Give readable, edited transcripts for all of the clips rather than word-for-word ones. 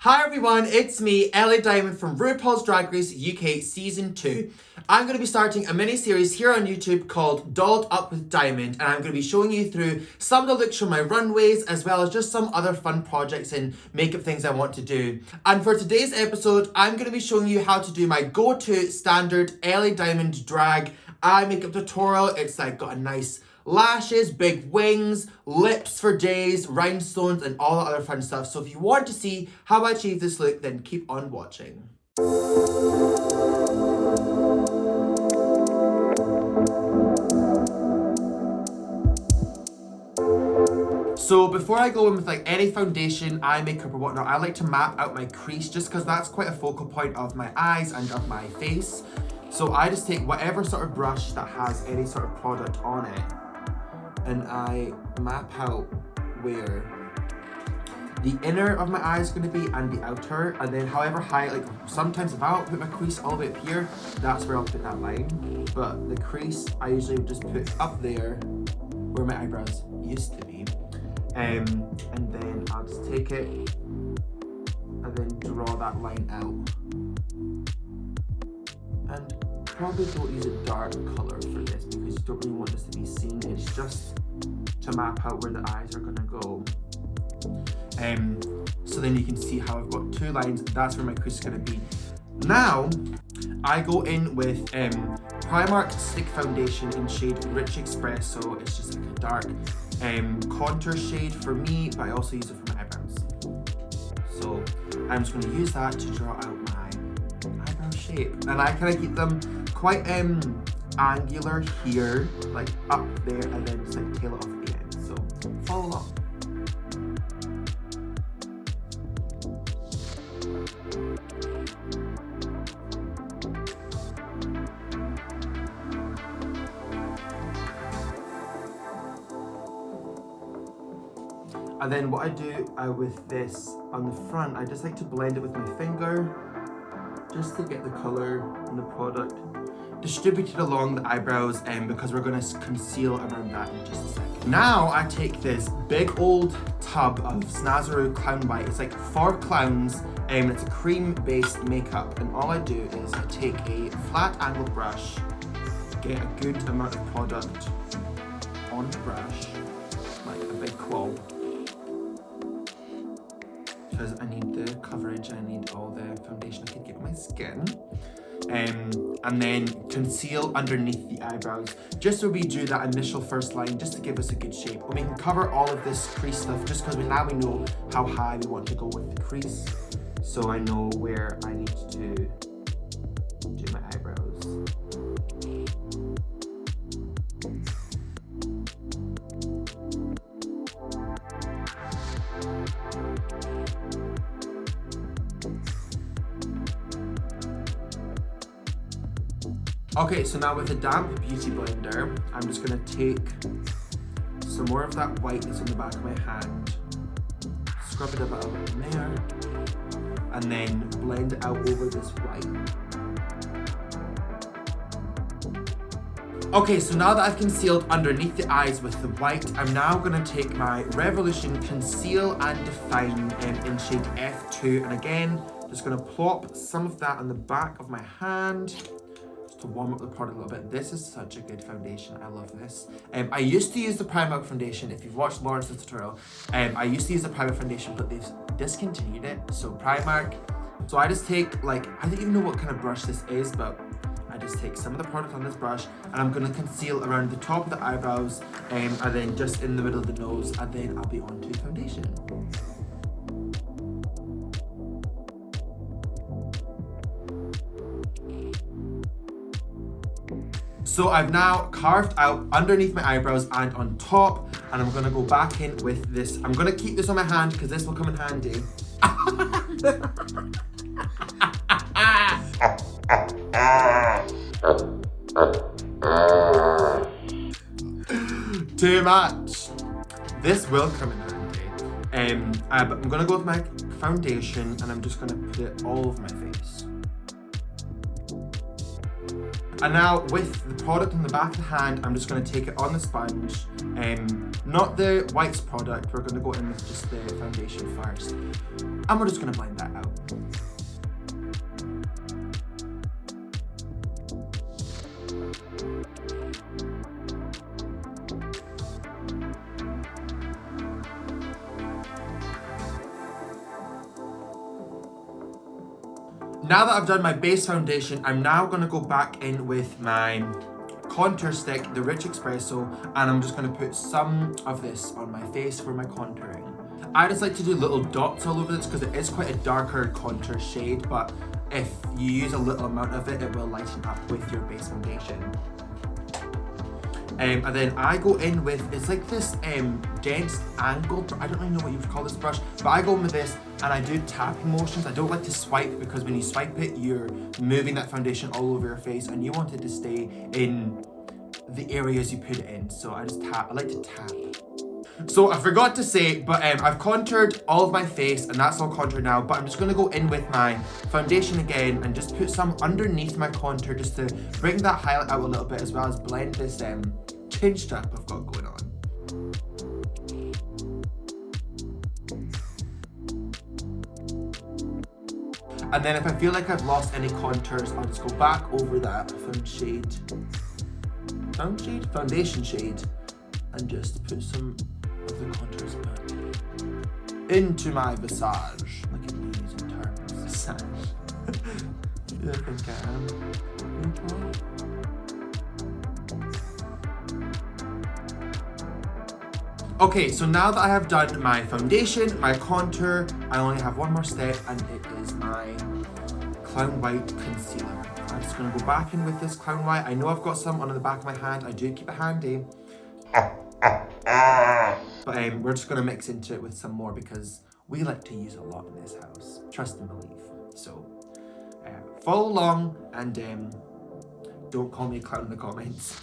Hi everyone, it's me, Ellie Diamond from Rupaul's Drag Race UK Season 2. I'm going to be starting a mini-series here on YouTube called Dolled Up with Diamond, and I'm going to be showing you through some of the looks from my runways as well as just some other fun projects and makeup things I want to do. And for today's episode, I'm going to be showing you how to do my go-to standard Ellie Diamond drag eye makeup tutorial. It's like got a nice lashes, big wings, lips for days, rhinestones, and all the other fun stuff. So if you want to see how I achieve this look, then keep on watching. So before I go in with like any foundation, eye makeup or whatnot, I like to map out my crease just because that's quite a focal point of my eyes and of my face. So I just take whatever sort of brush that has any sort of product on it, and I map out where the inner of my eye is going to be and the outer, and then however high, like sometimes if I put my crease all the way up here, that's where I'll put that line. But the crease I usually just put up there where my eyebrows used to be. And then I'll just take it and then draw that line out. And probably don't use a dark colour for this because you don't really want this to be seen. It's just to map out where the eyes are gonna go. So then you can see how I've got two lines. That's where my crease is gonna be. Now, I go in with Primark Stick Foundation in shade Rich Espresso. It's just like a dark contour shade for me, but I also use it for my eyebrows. So I'm just gonna use that to draw out my eyebrow shape. And I kind of keep them quite angular here, like up there, and then just like tail it off at the end. So follow along. And then what I do with this on the front, I just like to blend it with my finger just to get the color and the product distributed along the eyebrows, because we're going to conceal around that in just a second. Now I take this big old tub of Snazaroo Clown White. It's like for clowns, it's a cream based makeup, and all I do is I take a flat angle brush, get a good amount of product on the brush, like a big quall, because I need the coverage, I need all the foundation I can get on my skin. And then conceal underneath the eyebrows, just so we do that initial first line, just to give us a good shape. And we can cover all of this crease stuff just because now we know how high we want to go with the crease. So I know where I need to do my eyebrows. Okay, so now with a damp beauty blender, I'm just gonna take some more of that white that's on the back of my hand, scrub it a bit in there, and then blend it out over this white. Okay, so now that I've concealed underneath the eyes with the white, I'm now gonna take my Revolution Conceal and Define in shade F2, and again, just gonna plop some of that on the back of my hand, to warm up the product a little bit. This is such a good foundation. I love this. I used to use the Primark foundation. If you've watched Lawrence's tutorial, I used to use the Primark foundation, but they've discontinued it. So Primark. So I just take, like, I don't even know what kind of brush this is, but I just take some of the product on this brush, and I'm gonna conceal around the top of the eyebrows, and then just in the middle of the nose, and then I'll be on to foundation. So I've now carved out underneath my eyebrows and on top, and I'm gonna go back in with this. I'm gonna keep this on my hand because this will come in handy. Too much. This will come in handy. But I'm gonna go with my foundation, and I'm just gonna put it all over my face. And now with the product on the back of the hand, I'm just going to take it on the sponge. Not the whites product, we're going to go in with just the foundation first. And we're just gonna blend that out. Now that I've done my base foundation, I'm now gonna go back in with my contour stick, the Rich Espresso, and I'm just gonna put some of this on my face for my contouring. I just like to do little dots all over this because it is quite a darker contour shade, but if you use a little amount of it, it will lighten up with your base foundation. And then I go in with, it's like this dense angle, I don't really know what you would call this brush, but I go in with this and I do tapping motions. I don't like to swipe because when you swipe it, you're moving that foundation all over your face and you want it to stay in the areas you put it in. So I just tap, I like to tap. So I forgot to say, but I've contoured all of my face and that's all contoured now, but I'm just gonna go in with my foundation again and just put some underneath my contour just to bring that highlight out a little bit, as well as blend this chin strap I've got going on. And then if I feel like I've lost any contours, I'll just go back over that foundation shade and just put some of the contours back into my visage. Look at me using terms. Visage. I think I am. Okay, so now that I have done my foundation, my contour, I only have one more step and it is my Clown White concealer. I'm just gonna go back in with this Clown White. I know I've got some on the back of my hand. I do keep it handy. But we're just gonna mix into it with some more because we like to use a lot in this house. Trust and believe. So follow along and don't call me a clown in the comments.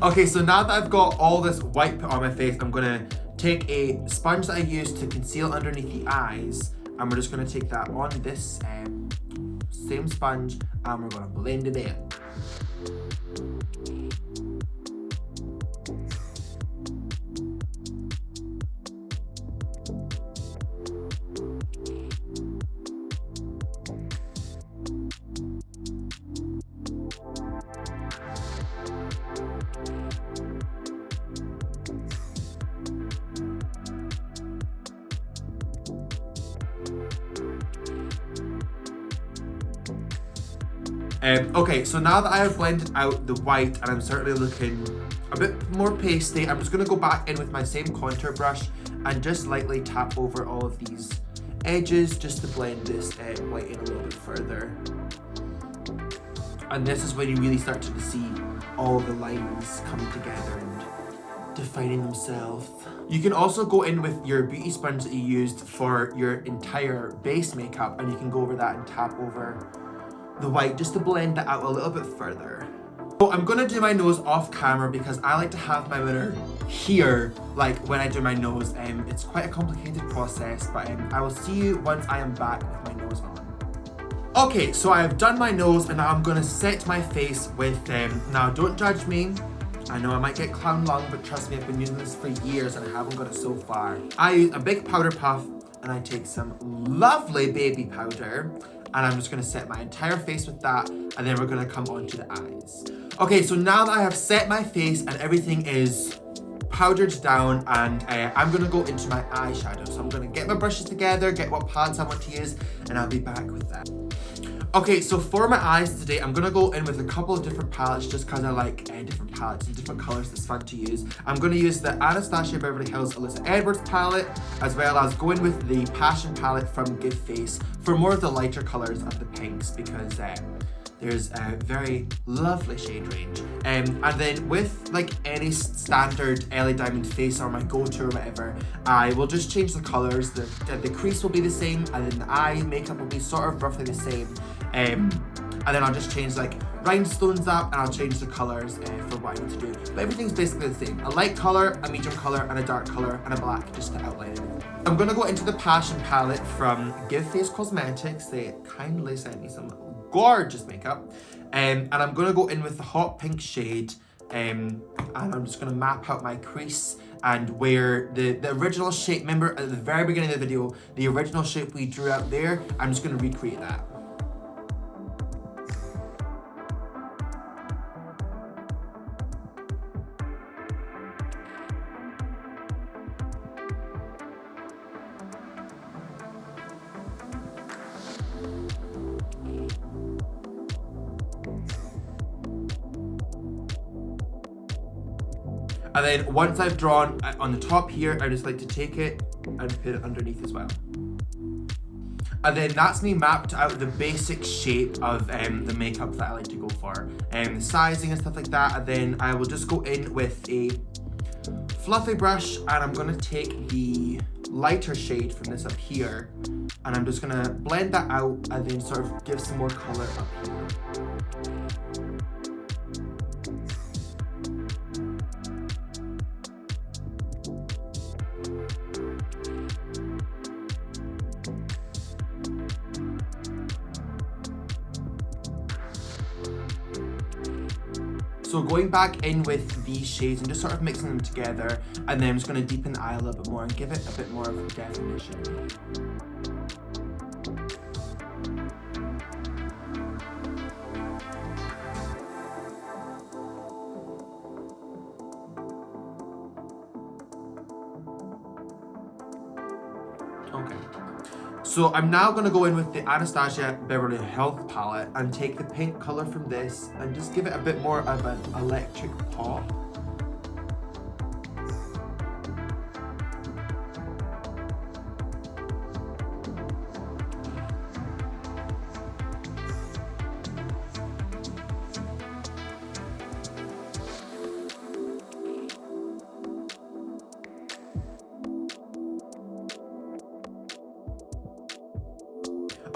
Okay, so now that I've got all this white put on my face, I'm gonna take a sponge that I used to conceal underneath the eyes, and we're just gonna take that on this same sponge, and we're gonna blend it in. Okay, so now that I have blended out the white and I'm certainly looking a bit more pasty, I'm just going to go back in with my same contour brush and just lightly tap over all of these edges just to blend this white in a little bit further. And this is when you really start to see all the lines coming together and defining themselves. You can also go in with your beauty sponge that you used for your entire base makeup, and you can go over that and tap over the white just to blend that out a little bit further. So I'm gonna do my nose off camera because I like to have my mirror here, like when I do my nose. It's quite a complicated process, but I will see you once I am back with my nose on. Okay, so I have done my nose and now I'm gonna set my face with, now don't judge me. I know I might get clown lung, but trust me, I've been using this for years and I haven't got it so far. I use a big powder puff and I take some lovely baby powder and I'm just gonna set my entire face with that, and then we're gonna come on to the eyes. Okay, so now that I have set my face and everything is powdered down, and I'm gonna go into my eyeshadow. So I'm gonna get my brushes together, get what palettes I want to use, and I'll be back with that. Okay, so for my eyes today, I'm gonna go in with a couple of different palettes just because I like different palettes and different colors that's fun to use. I'm gonna use the Anastasia Beverly Hills Alyssa Edwards palette, as well as go in with the Passion palette from Give Face for more of the lighter colors of the pinks, because there's a very lovely shade range. And then with like any standard Ellie Diamond face or my go-to or whatever, I will just change the colors. The crease will be the same, and then the eye makeup will be sort of roughly the same. and then I'll just change like rhinestones up, and I'll change the colors for what I need to do. But everything's basically the same. A light color, a medium color, and a dark color, and a black just to outline it. I'm gonna go into the Passion palette from Give Face Cosmetics. They kindly sent me some gorgeous makeup. And I'm gonna go in with the hot pink shade, and I'm just gonna map out my crease, and where the original shape, remember at the very beginning of the video, the original shape we drew out there, I'm just gonna recreate that. And then once I've drawn on the top here, I just like to take it and put it underneath as well. And then that's me mapped out the basic shape of the makeup that I like to go for. The sizing and stuff like that. And then I will just go in with a fluffy brush, and I'm gonna take the lighter shade from this up here, and I'm just gonna blend that out and then sort of give some more color up here. So going back in with these shades and just sort of mixing them together, and then I'm just going to deepen the eye a little bit more and give it a bit more of definition. Okay. So I'm now going to go in with the Anastasia Beverly Hills palette and take the pink color from this and just give it a bit more of an electric pop.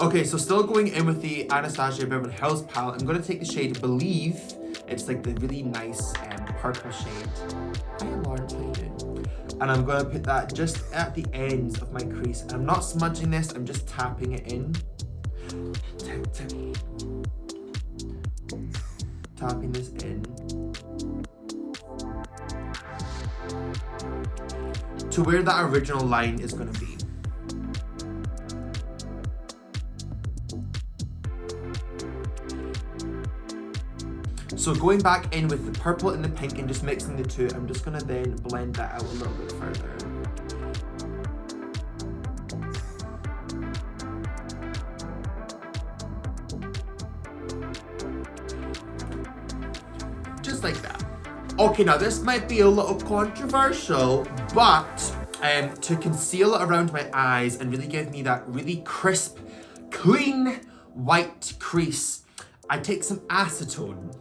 Okay, so still going in with the Anastasia Beverly Hills palette, I'm going to take the shade Believe. It's like the really nice purple shade. Hi Lauren, how you doing? And I'm going to put that just at the ends of my crease. And I'm not smudging this, I'm just tapping it in. Tap, tap. Tapping this in. To where that original line is going to be. So going back in with the purple and the pink and just mixing the two, I'm just gonna then blend that out a little bit further. Just like that. Okay, now this might be a little controversial, but to conceal it around my eyes and really give me that really crisp, clean, white crease, I take some acetone.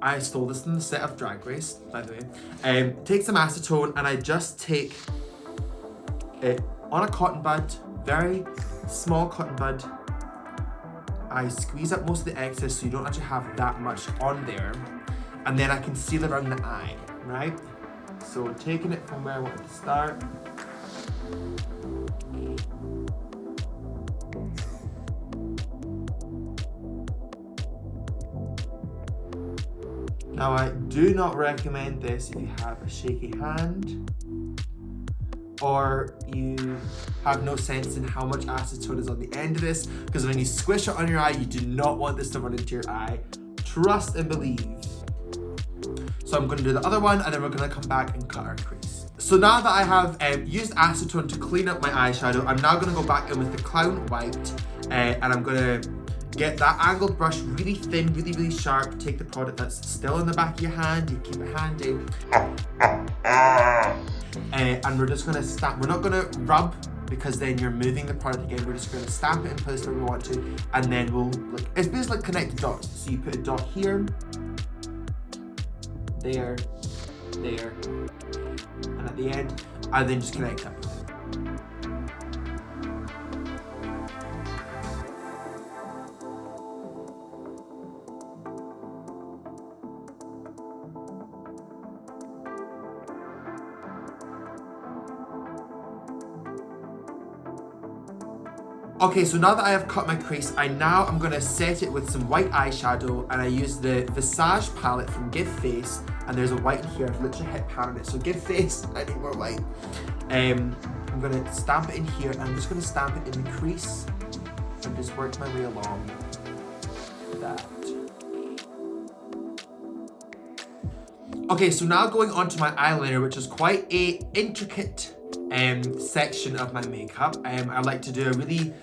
I stole this from the set of Drag Race, by the way. Take some acetone and I just take it on a cotton bud, very small cotton bud. I squeeze up most of the excess so you don't actually have that much on there. And then I can seal it around the eye, right? So taking it from where I wanted to start. Now I do not recommend this if you have a shaky hand or you have no sense in how much acetone is on the end of this, because when you squish it on your eye, you do not want this to run into your eye. Trust and believe. So I'm going to do the other one and then we're going to come back and cut our crease. So now that I have used acetone to clean up my eyeshadow, I'm now going to go back in with the Clown White and I'm going to get that angled brush really thin, really, really sharp. Take the product that's still in the back of your hand, you keep it handy. And we're just gonna stamp, we're not gonna rub because then you're moving the product again. We're just gonna stamp it in place where we want to, and then we'll, like, it's basically like connected dots. So you put a dot here, there, there, and at the end, and then just connect up with it. Okay, so now that I have cut my crease, I'm gonna set it with some white eyeshadow, and I use the Visage palette from Give Face, and there's a white in here. I've literally hit pan on it, so Give Face, I need more white. I'm gonna stamp it in here, and I'm just gonna stamp it in the crease and just work my way along that. Okay, so now going on to my eyeliner, which is quite a intricate section of my makeup. I like to do a really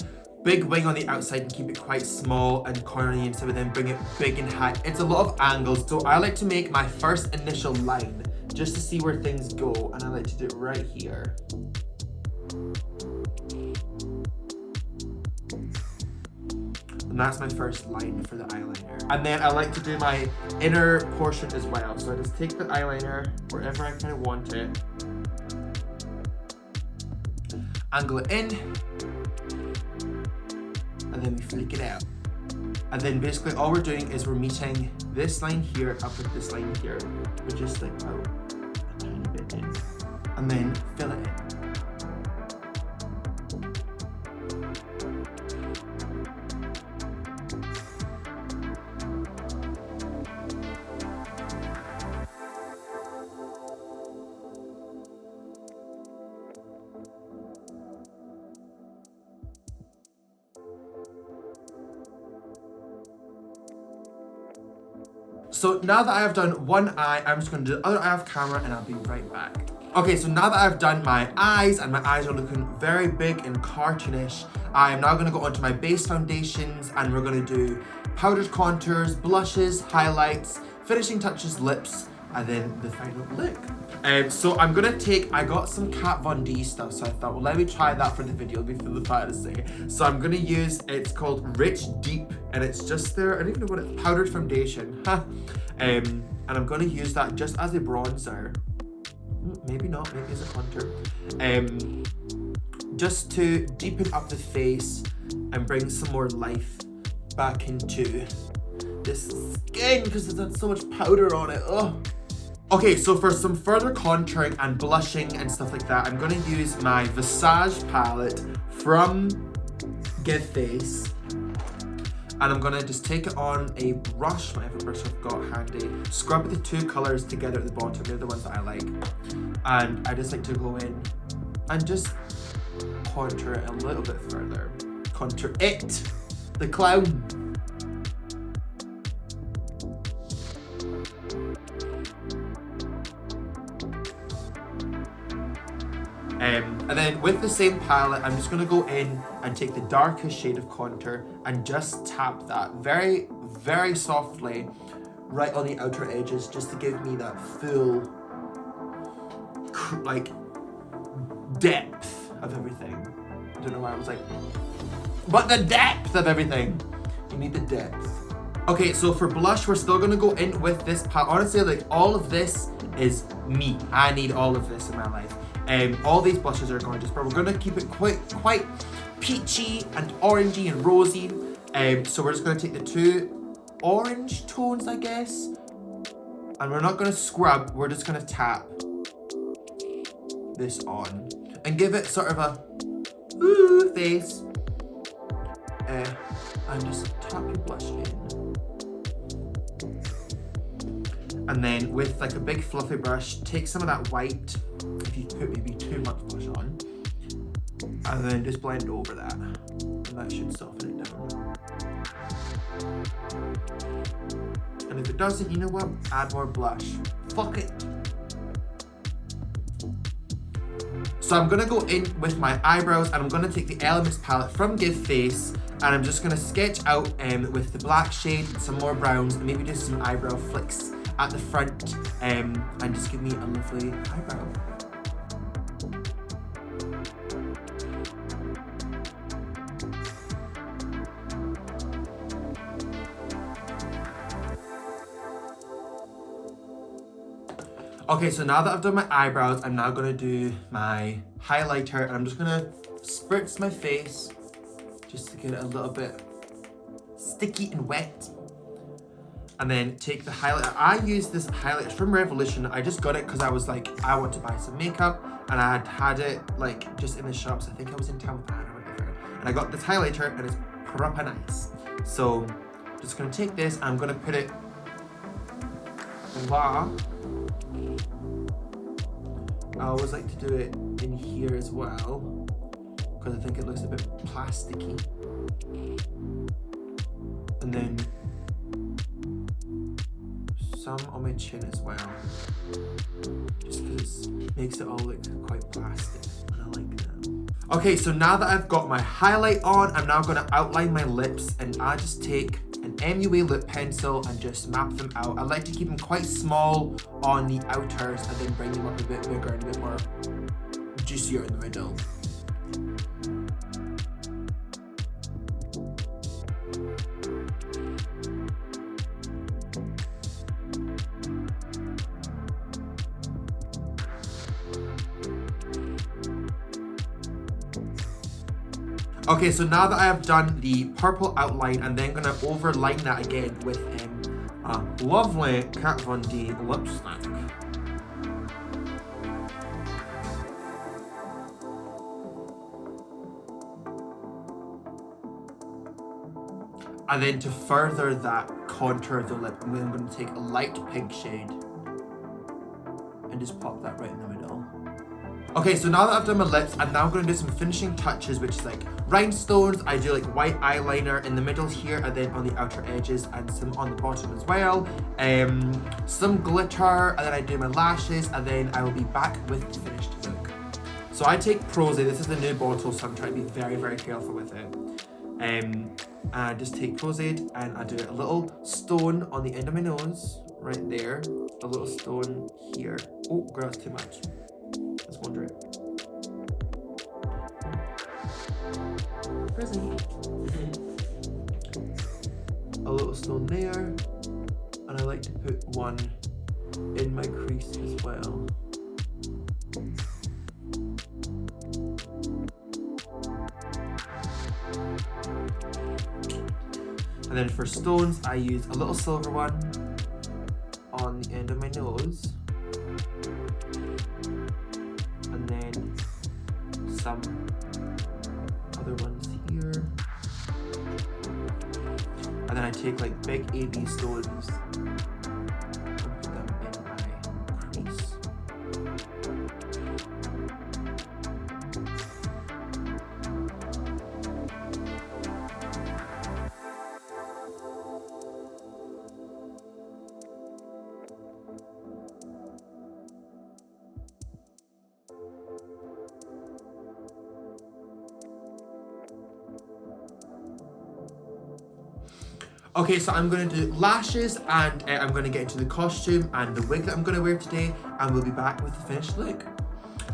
big wing on the outside and keep it quite small and cornery and stuff, and then bring it big and high. It's a lot of angles, so I like to make my first initial line just to see where things go, and I like to do it right here. And that's my first line for the eyeliner. And then I like to do my inner portion as well. So I just take the eyeliner wherever I kind of want it, angle it in, and then we flick it out. And then basically all we're doing is we're meeting this line here up with this line here. We just like out a tiny bit in, and then fill it in. So now that I have done one eye, I'm just gonna do the other eye off camera, and I'll be right back. Okay, so now that I've done my eyes, and my eyes are looking very big and cartoonish, I am now gonna go on to my base foundations, and we're gonna do powdered contours, blushes, highlights, finishing touches, lips, and then the final look. So I'm gonna I got some Kat Von D stuff, so I thought, well, let me try that for the video, it'll be for the fantasy. So I'm gonna use, it's called Rich Deep, and it's just I don't even know what it's, powdered foundation. And I'm gonna use that just as a bronzer. Maybe not, maybe as a contour. Just to deepen up the face and bring some more life back into this skin, because there's got so much powder on it. Ugh. Okay, so for some further contouring and blushing and stuff like that, I'm gonna use my Visage palette from Give Face. And I'm gonna just take it on a brush, whatever brush I've got handy, scrub the two colors together at the bottom, they're the ones that I like. And I just like to go in and just contour it a little bit further. Contour it, the clown. And then with the same palette, I'm just gonna go in and take the darkest shade of contour and just tap that very, very softly right on the outer edges, just to give me that full, like, depth of everything. I don't know why I was like, but the depth of everything. You need the depth. Okay, so for blush, we're still gonna go in with this palette. Honestly, like, all of this is me. I need all of this in my life. All these blushes are gorgeous, but we're gonna keep it quite peachy and orangey and rosy. So we're just gonna take the two orange tones, I guess, and we're not gonna scrub, we're just gonna tap this on and give it sort of a ooh face. And just tap your blush in. And then with like a big fluffy brush, take some of that white, if you put maybe too much blush on, and then just blend over that. And that should soften it down. And if it doesn't, you know what? Add more blush. Fuck it. So I'm gonna go in with my eyebrows, and I'm gonna take the Elements palette from Give Face, and I'm just gonna sketch out with the black shade, some more browns, and maybe just some eyebrow flicks at the front, and just give me a lovely eyebrow. Okay, so now that I've done my eyebrows, I'm now gonna do my highlighter, and I'm just gonna spritz my face just to get it a little bit sticky and wet. And then take the highlighter. I use this highlighter from Revolution. I just got it because I was like, I want to buy some makeup, and I had it like just in the shops. I think I was in town with Anna or whatever. And I got this highlighter and it's proper nice. So just gonna take this, I'm gonna put it I always like to do it in here as well because I think it looks a bit plasticky. And then some on my chin as well, just because it makes it all look quite plastic, and I like that. Okay, so now that I've got my highlight on, I'm now going to outline my lips, and I just take an MUA lip pencil and just map them out. I like to keep them quite small on the outers and then bring them up a bit bigger and a bit more juicier in the middle. Okay, so now that I have done the purple outline, I'm then going to overline that again with a lovely Kat Von D lipstick. And then to further that contour of the lip, I'm going to take a light pink shade and just pop that right in the middle. Okay, so now that I've done my lips, I'm now going to do some finishing touches, which is like rhinestones. I do like white eyeliner in the middle here and then on the outer edges and some on the bottom as well. Some glitter, and then I do my lashes, and then I will be back with the finished look. So I take Prose. This is the new bottle, so I'm trying to be very, very careful with it. I just take Prose and I do a little stone on the end of my nose, right there. A little stone here. Oh, girl, that's too much. Just wondering. A little stone there, and I like to put one in my crease as well. And then for stones, I use a little silver one on the end of my nose. And then some other ones here. And then I take like big AB stones and put them in my crease. Okay, so I'm going to do lashes and I'm going to get into the costume and the wig that I'm going to wear today, and we'll be back with the finished look.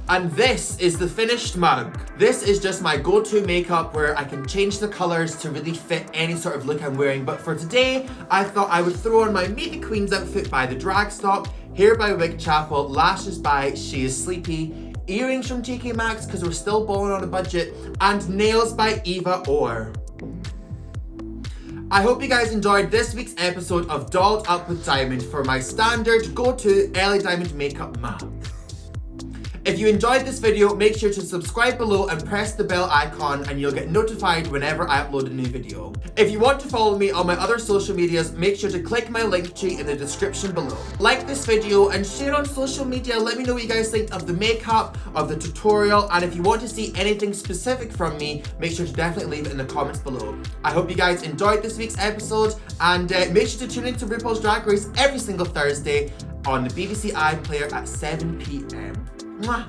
And this is the finished mug. This is just my go-to makeup where I can change the colors to really fit any sort of look I'm wearing. But for today, I thought I would throw on my Meet the Queens outfit by the Drag Stop, hair by Wig Chapel, lashes by She Is Sleepy, earrings from TK Maxx because we're still balling on a budget, and nails by Eva Orr. I hope you guys enjoyed this week's episode of Dolled Up with Diamond for my standard go-to Ellie Diamond makeup mug. If you enjoyed this video, make sure to subscribe below and press the bell icon and you'll get notified whenever I upload a new video. If you want to follow me on my other social medias, make sure to click my link tree in the description below. Like this video and share on social media. Let me know what you guys think of the makeup, of the tutorial, and if you want to see anything specific from me, make sure to definitely leave it in the comments below. I hope you guys enjoyed this week's episode, and make sure to tune into RuPaul's Drag Race every single Thursday on the BBC iPlayer at 7 p.m. Mwah.